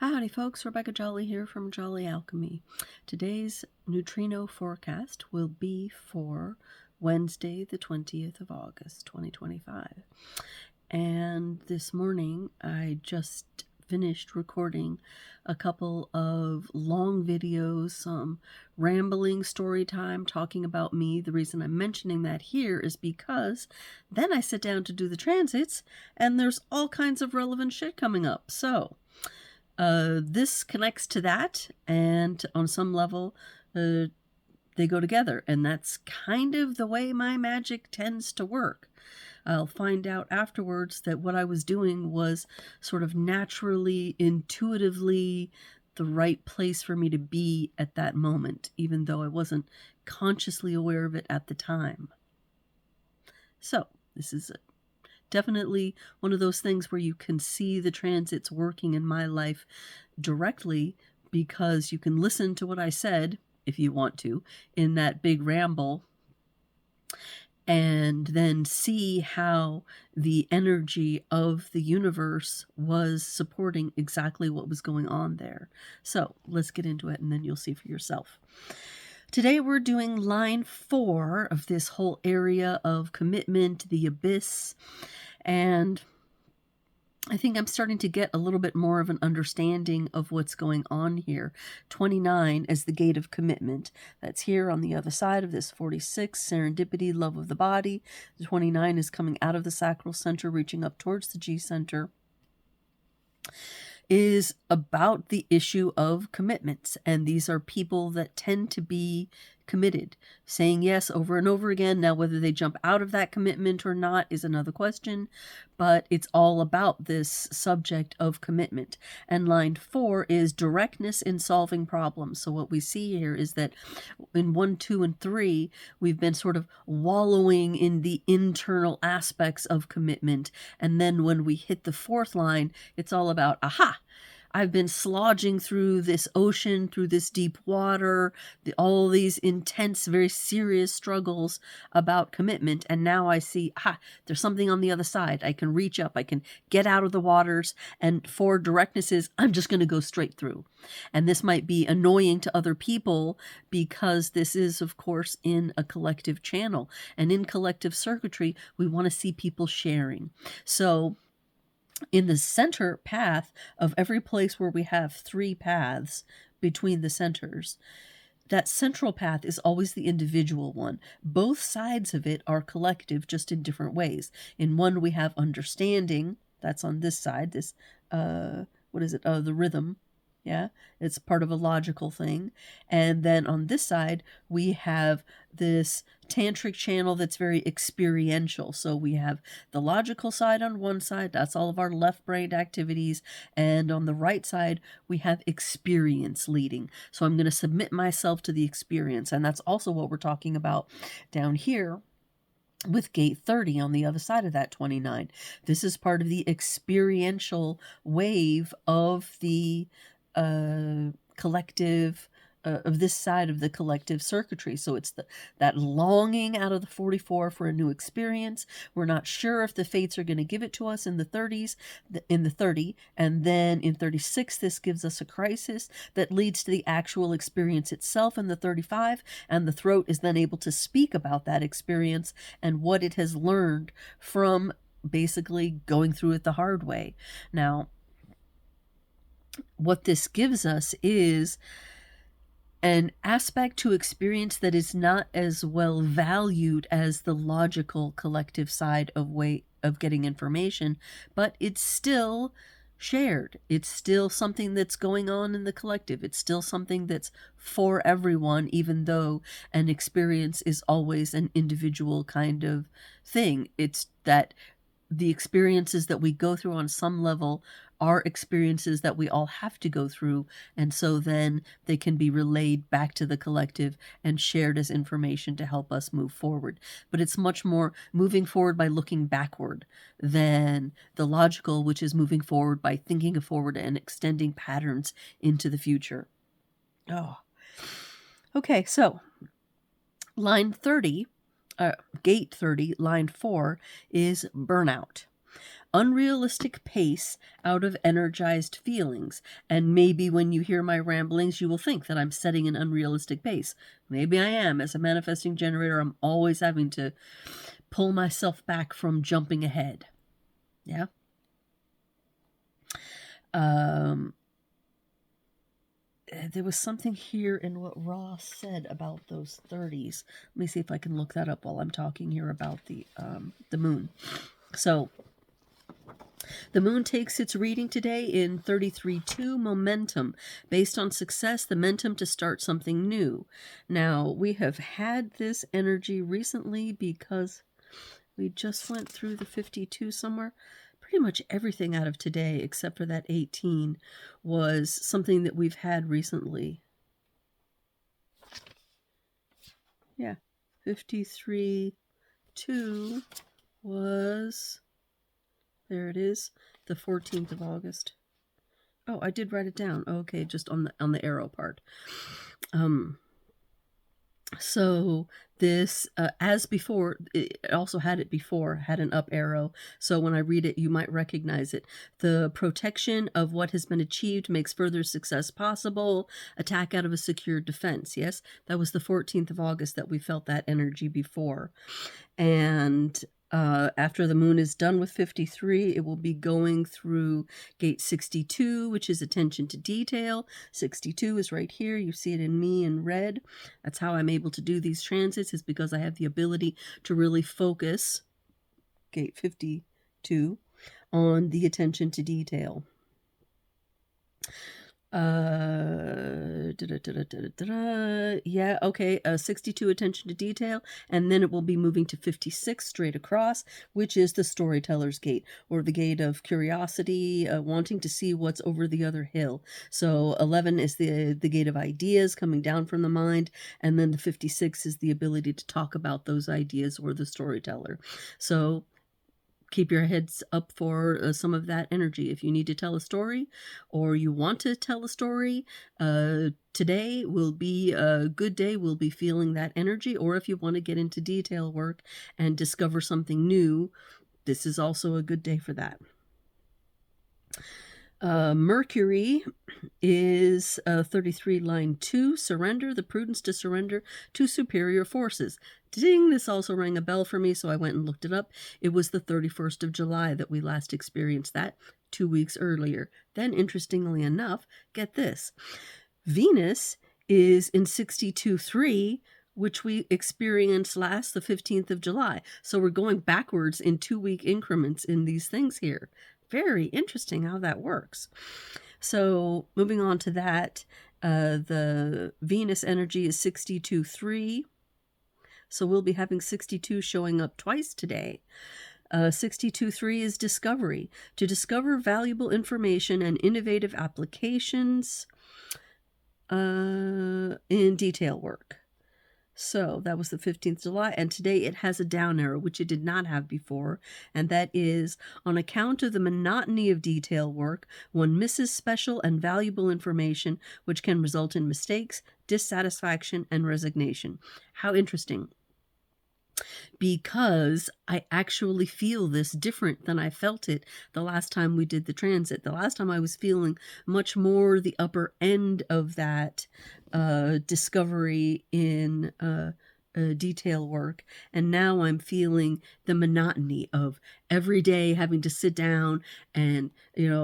Howdy folks, Rebecca Jolly here from Jolly Alchemy. Today's neutrino forecast will be for Wednesday the 20th of August 2025. And this morning I just finished recording a couple of long videos, some rambling story time talking about me. The reason I'm mentioning that here is because then I sit down to do the transits and there's all kinds of relevant shit coming up. So this connects to that, and on some level they go together, and that's kind of the way my magic tends to work. I'll find out afterwards that what I was doing was sort of naturally, intuitively the right place for me to be at that moment, even though I wasn't consciously aware of it at the time. So this is definitely one of those things where you can see the transits working in my life directly, because you can listen to what I said, if you want to, in that big ramble, and then see how the energy of the universe was supporting exactly what was going on there. So let's get into it, and then you'll see for yourself. Today we're doing line 4 of this whole area of commitment, the abyss, and I think I'm starting to get a little bit more of an understanding of what's going on here. 29 as the gate of commitment. That's here on the other side of this 46, serendipity, love of the body. The 29 is coming out of the sacral center, reaching up towards the G center. Is about the issue of commitments, and these are people that tend to be committed, saying yes over and over again. Now, whether they jump out of that commitment or not is another question, but it's all about this subject of commitment. And line 4 is directness in solving problems. So what we see here is that in 1, 2, and 3, we've been sort of wallowing in the internal aspects of commitment. And then when we hit the 4th line, it's all about, aha, I've been slodging through this ocean, through this deep water, all these intense, very serious struggles about commitment. And now I see, there's something on the other side. I can reach up, I can get out of the waters. And for directness is, I'm just going to go straight through. And this might be annoying to other people because this is, of course, in a collective channel. And in collective circuitry, we want to see people sharing. So in the center path of every place where we have 3 paths between the centers, that central path is always the individual one. Both sides of it are collective, just in different ways. In one, we have understanding. That's on this side. This, what is it? The rhythm. Yeah, it's part of a logical thing. And then on this side, we have this tantric channel that's very experiential. So we have the logical side on one side, that's all of our left-brained activities. And on the right side, we have experience leading. So I'm going to submit myself to the experience. And that's also what we're talking about down here with gate 30 on the other side of that 29. This is part of the experiential wave of the collective, of this side of the collective circuitry. So it's that longing out of the 44 for a new experience. We're not sure if the fates are going to give it to us in the 30s, in the 30, and then in 36 this gives us a crisis that leads to the actual experience itself in the 35, and the throat is then able to speak about that experience and what it has learned from basically going through it the hard way. Now, what this gives us is an aspect to experience that is not as well valued as the logical collective side of getting information, but it's still shared. It's still something that's going on in the collective. It's still something that's for everyone, even though an experience is always an individual kind of thing. It's that the experiences that we go through on some level are experiences that we all have to go through, and so then they can be relayed back to the collective and shared as information to help us move forward. But it's much more moving forward by looking backward than the logical, which is moving forward by thinking forward and extending patterns into the future. Okay, so line 30, gate 30, line 4 is burnout. unrealistic pace out of energized feelings. And maybe when you hear my ramblings, you will think that I'm setting an unrealistic pace. Maybe I am. As a manifesting generator, I'm always having to pull myself back from jumping ahead. Yeah. There was something here in what Ross said about those 30s. Let me see if I can look that up while I'm talking here about the moon. So the moon takes its reading today in 33.2 momentum. Based on success, the momentum to start something new. Now, we have had this energy recently because we just went through the 52 somewhere. Pretty much everything out of today, except for that 18, was something that we've had recently. Yeah, 53.2 was, there it is, the 14th of August. Oh, I did write it down. Okay, just on the arrow part. So this, as before, it also had it before, had an up arrow. So when I read it, you might recognize it. The protection of what has been achieved makes further success possible. Attack out of a secure defense. Yes, that was the 14th of August that we felt that energy before. And after the moon is done with 53, it will be going through gate 62, which is attention to detail. 62 is right here. You see it in me in red. That's how I'm able to do these transits, is because I have the ability to really focus, gate 52, on the attention to detail. Yeah, okay, 62 attention to detail, and then it will be moving to 56 straight across, which is the storyteller's gate, or the gate of curiosity, wanting to see what's over the other hill. So 11 is the gate of ideas coming down from the mind, and then the 56 is the ability to talk about those ideas, or the storyteller. So keep your heads up for some of that energy. If you need to tell a story, or you want to tell a story, today will be a good day. We'll be feeling that energy. Or if you want to get into detail work and discover something new, this is also a good day for that. Mercury is 33 line 2, surrender, the prudence to surrender to superior forces. Ding, this also rang a bell for me, so I went and looked it up. It was the 31st of July that we last experienced that, 2 weeks earlier. Then, interestingly enough, get this, Venus is in 62.3, which we experienced last, the 15th of July. So we're going backwards in 2-week increments in these things here. Very interesting how that works. So moving on to that, the Venus energy is 62.3. So we'll be having 62 showing up twice today. 62.3 is discovery. To discover valuable information and innovative applications in detail work. So that was the 15th of July, and today it has a down arrow, which it did not have before, and that is, on account of the monotony of detail work, one misses special and valuable information, which can result in mistakes, dissatisfaction, and resignation. How interesting. Because I actually feel this different than I felt it the last time we did the transit. The last time I was feeling much more the upper end of that discovery in detail work, and now I'm feeling the monotony of every day having to sit down and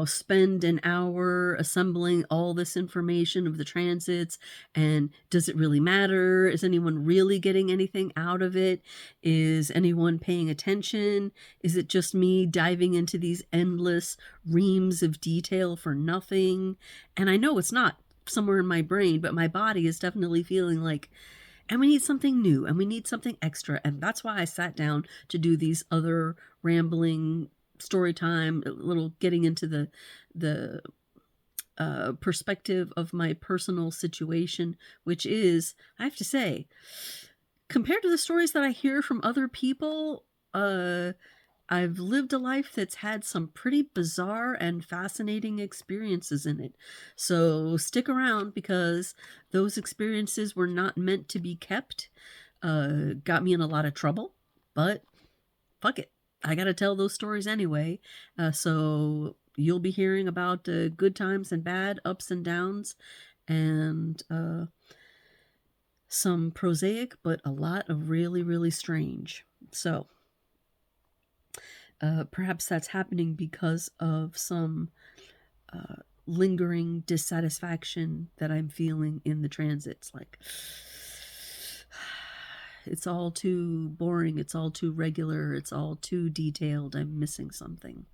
spend an hour assembling all this information of the transits, and does it really matter? Is anyone really getting anything out of it? Is anyone paying attention? Is it just me diving into these endless reams of detail for nothing? And I know it's not somewhere in my brain, but my body is definitely feeling like, and we need something new, and we need something extra. And that's why I sat down to do these other rambling story time, a little getting into the perspective of my personal situation, which is, I have to say, compared to the stories that I hear from other people, I've lived a life that's had some pretty bizarre and fascinating experiences in it. So stick around, because those experiences were not meant to be kept. Got me in a lot of trouble, but fuck it. I got to tell those stories anyway. So you'll be hearing about good times and bad, ups and downs, and some prosaic, but a lot of really, really strange. So perhaps that's happening because of some lingering dissatisfaction that I'm feeling in the transits. Like, it's all too boring, it's all too regular, it's all too detailed, I'm missing something.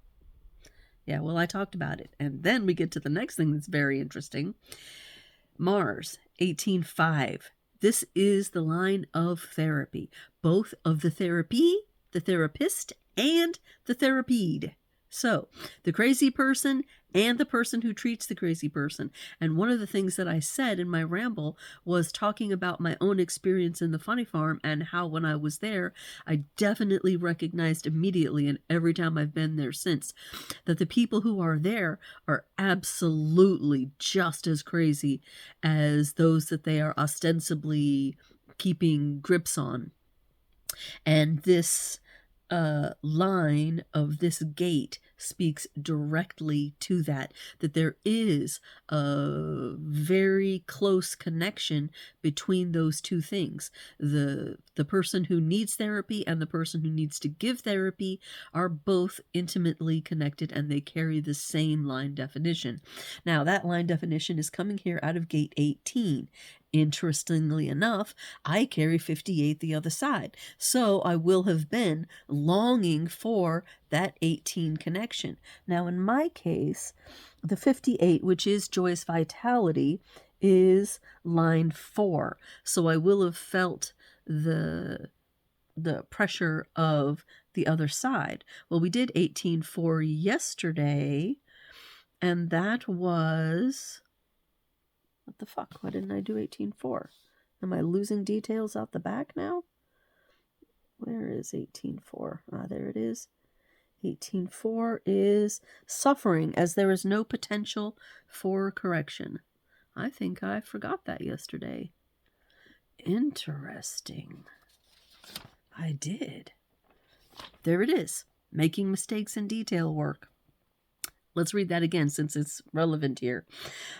Yeah, well, I talked about it. And then we get to the next thing that's very interesting. Mars, 18.5. This is the line of therapy, both of the therapy, the therapist, and the therapied. So, the crazy person and the person who treats the crazy person. And one of the things that I said in my ramble was talking about my own experience in the funny farm and how when I was there, I definitely recognized immediately, and every time I've been there since, that the people who are there are absolutely just as crazy as those that they are ostensibly keeping grips on. And this line of this gate speaks directly to that there is a very close connection between those two things. The person who needs therapy and the person who needs to give therapy are both intimately connected, and they carry the same line definition. Now, that line definition is coming here out of gate 18. Interestingly enough, I carry 58 the other side. So I will have been longing for that 18 connection. Now, in my case, the 58, which is joyous vitality, is line 4. So I will have felt the pressure of the other side. Well, we did 18.4 yesterday, and that was... What the fuck? Why didn't I do 18.4? Am I losing details out the back now? Where is 18.4? Ah, there it is. 18.4 is suffering, as there is no potential for correction. I think I forgot that yesterday. Interesting. I did. There it is. Making mistakes in detail work. Let's read that again since it's relevant here.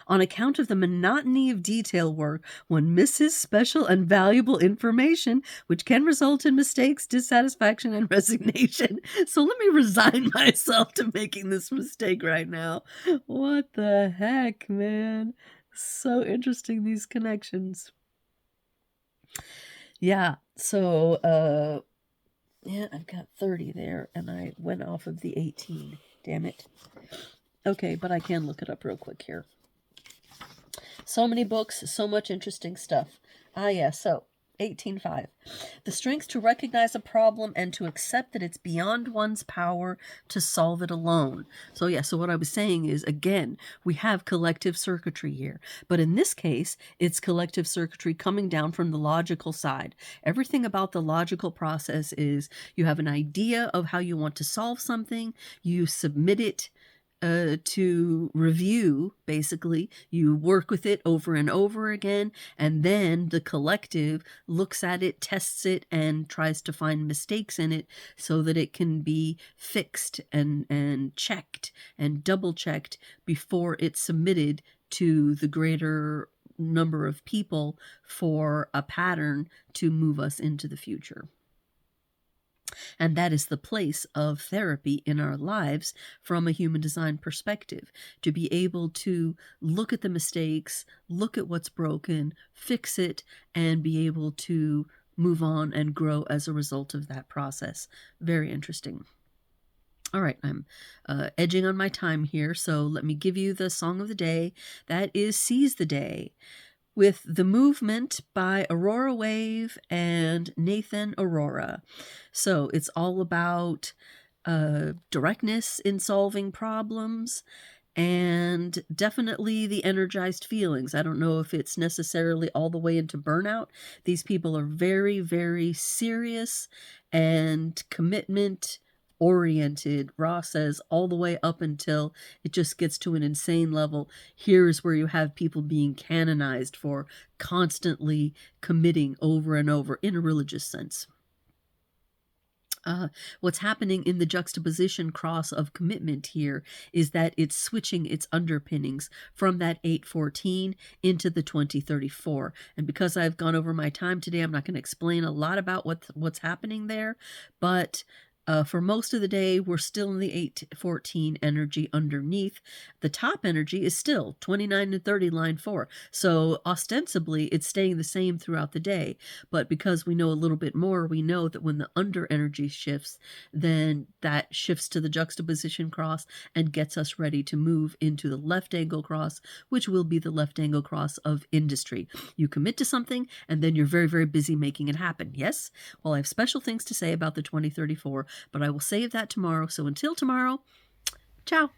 On account of the monotony of detail work, one misses special and valuable information, which can result in mistakes, dissatisfaction, and resignation. So let me resign myself to making this mistake right now. What the heck, man? So interesting, these connections. Yeah, so, yeah, I've got 30 there, and I went off of the 18. Damn it. Okay, but I can look it up real quick here. So many books, so much interesting stuff. Ah, yeah, so 18.5. The strength to recognize a problem and to accept that it's beyond one's power to solve it alone. So yeah, so what I was saying is, again, we have collective circuitry here. But in this case, it's collective circuitry coming down from the logical side. Everything about the logical process is you have an idea of how you want to solve something, you submit it to review, basically. You work with it over and over again, and then the collective looks at it, tests it, and tries to find mistakes in it so that it can be fixed and checked and double-checked before it's submitted to the greater number of people for a pattern to move us into the future. And that is the place of therapy in our lives from a human design perspective, to be able to look at the mistakes, look at what's broken, fix it, and be able to move on and grow as a result of that process. Very interesting. All right, I'm edging on my time here, so let me give you the song of the day. That is Seize the Day, with The Movement by Aurora Wave and Nathan Aurora. So it's all about directness in solving problems, and definitely the energized feelings. I don't know if it's necessarily all the way into burnout. These people are very, very serious and commitment oriented. Ross says all the way up until it just gets to an insane level. Here's where you have people being canonized for constantly committing over and over in a religious sense. What's happening in the juxtaposition cross of commitment here is that it's switching its underpinnings from that 814 into the 2034. And because I've gone over my time today, I'm not going to explain a lot about what's happening there, but for most of the day, we're still in the 814 energy underneath. The top energy is still 29 and 30 line 4. So ostensibly, it's staying the same throughout the day. But because we know a little bit more, we know that when the under energy shifts, then that shifts to the juxtaposition cross and gets us ready to move into the left angle cross, which will be the left angle cross of industry. You commit to something, and then you're very, very busy making it happen. Yes? Well, I have special things to say about the 2034, but I will save that tomorrow. So until tomorrow, ciao.